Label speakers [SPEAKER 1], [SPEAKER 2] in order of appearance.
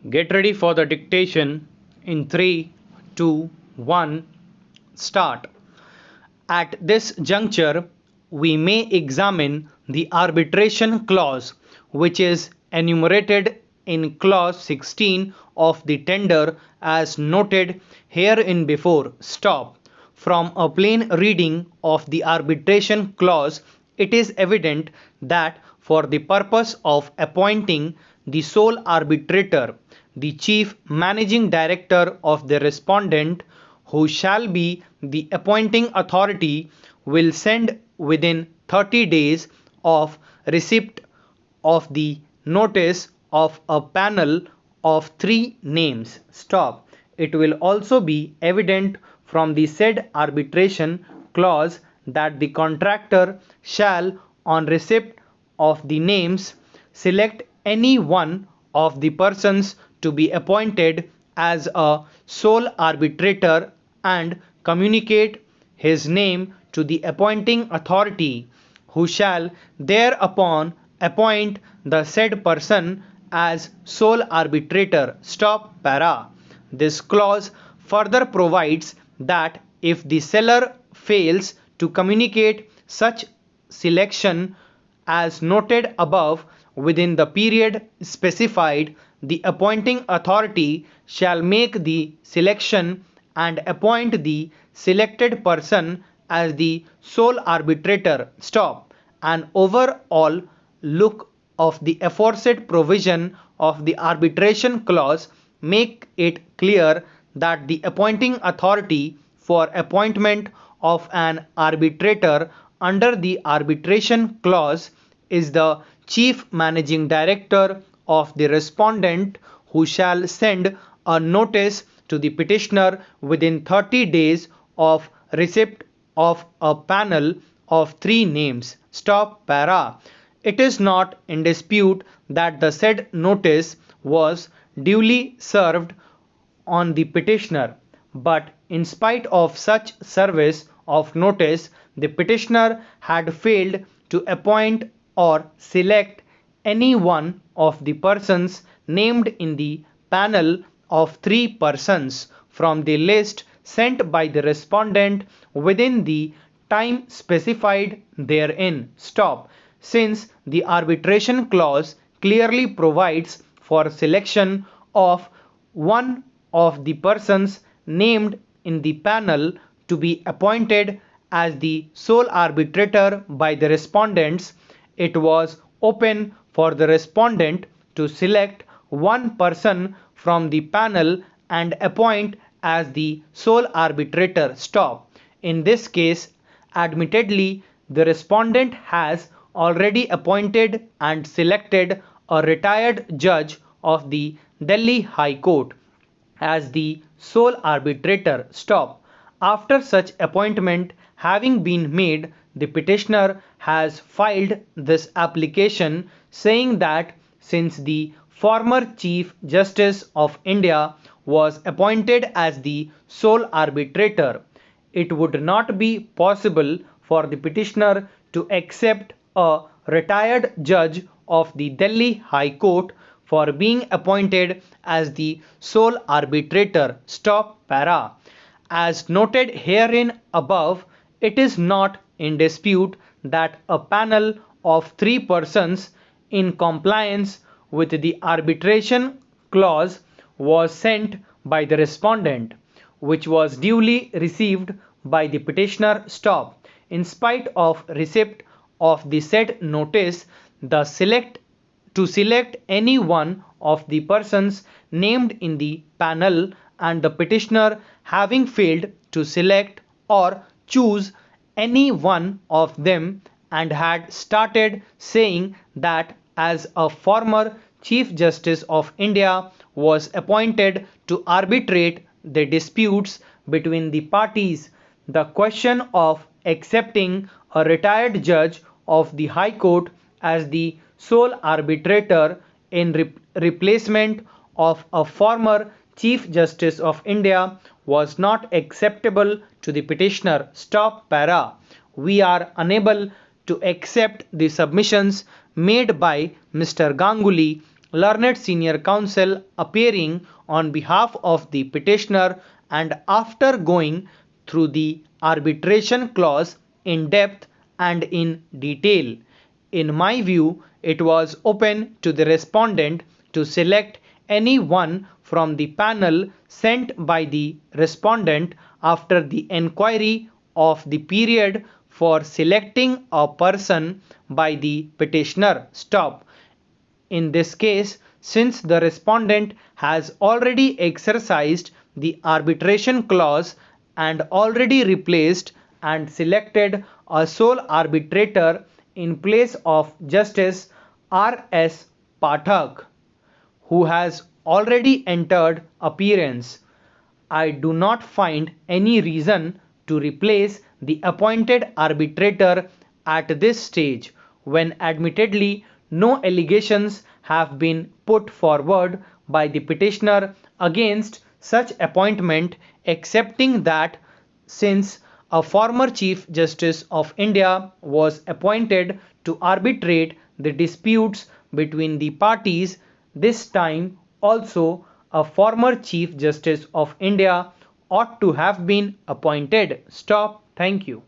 [SPEAKER 1] Get ready for the dictation in 3, 2, 1, start. At this juncture, we may examine the arbitration clause, which is enumerated in clause 16 of the tender as noted herein before. Stop. From a plain reading of the arbitration clause, it is evident that for the purpose of appointing the sole arbitrator, the chief managing director of the respondent, who shall be the appointing authority, will send within 30 days of receipt of the notice of a panel of 3 names. Stop. It will also be evident from the said arbitration clause that the contractor shall, on receipt of the names, select any one of the persons to be appointed as a sole arbitrator and communicate his name to the appointing authority, who shall thereupon appoint the said person as sole arbitrator. Stop. Para. This clause further provides that if the seller fails to communicate such selection as noted above within the period specified, the appointing authority shall make the selection and appoint the selected person as the sole arbitrator. Stop. An overall look of the aforesaid provision of the arbitration clause make it clear that the appointing authority for appointment of an arbitrator under the arbitration clause is the chief managing director of the respondent, who shall send a notice to the petitioner within 30 days of receipt of a panel of 3 names. Stop. Para. It is not in dispute that the said notice was duly served on the petitioner, but in spite of such service of notice, the petitioner had failed to appoint or select any one of the persons named in the panel of 3 persons from the list sent by the respondent within the time specified therein. Stop. Since the arbitration clause clearly provides for selection of one of the persons named in the panel to be appointed as the sole arbitrator by the respondents, it was open for the respondent to select one person from the panel and appoint as the sole arbitrator. Stop. In this case, admittedly, the respondent has already appointed and selected a retired judge of the Delhi High Court as the sole arbitrator. Stop. After such appointment having been made, the petitioner has filed this application saying that since the former Chief Justice of India was appointed as the sole arbitrator, it would not be possible for the petitioner to accept a retired judge of the Delhi High Court for being appointed as the sole arbitrator. Stop. Para. As noted herein above, it is not in dispute that a panel of 3 persons in compliance with the arbitration clause was sent by the respondent, which was duly received by the petitioner. Stop. In spite of receipt of the said notice, to select any one of the persons named in the panel, and the petitioner having failed to select or choose any one of them and had started saying that as a former Chief Justice of India was appointed to arbitrate the disputes between the parties, the question of accepting a retired judge of the High Court as the sole arbitrator in replacement of a former Chief Justice of India was not acceptable to the petitioner. Stop. Para. We are unable to accept the submissions made by Mr. Ganguly learned senior counsel appearing on behalf of the petitioner, and after going through the arbitration clause in depth and in detail. In my view, it was open to the respondent to select any one from the panel sent by the respondent after the enquiry of the period for selecting a person by the petitioner. Stop. In this case, since the respondent has already exercised the arbitration clause and already replaced and selected a sole arbitrator in place of Justice R.S. Pathak, who has already entered appearance, I do not find any reason to replace the appointed arbitrator at this stage, when admittedly no allegations have been put forward by the petitioner against such appointment, excepting that since a former Chief Justice of India was appointed to arbitrate the disputes between the parties, this time also a former Chief Justice of India ought to have been appointed. Stop. Thank you.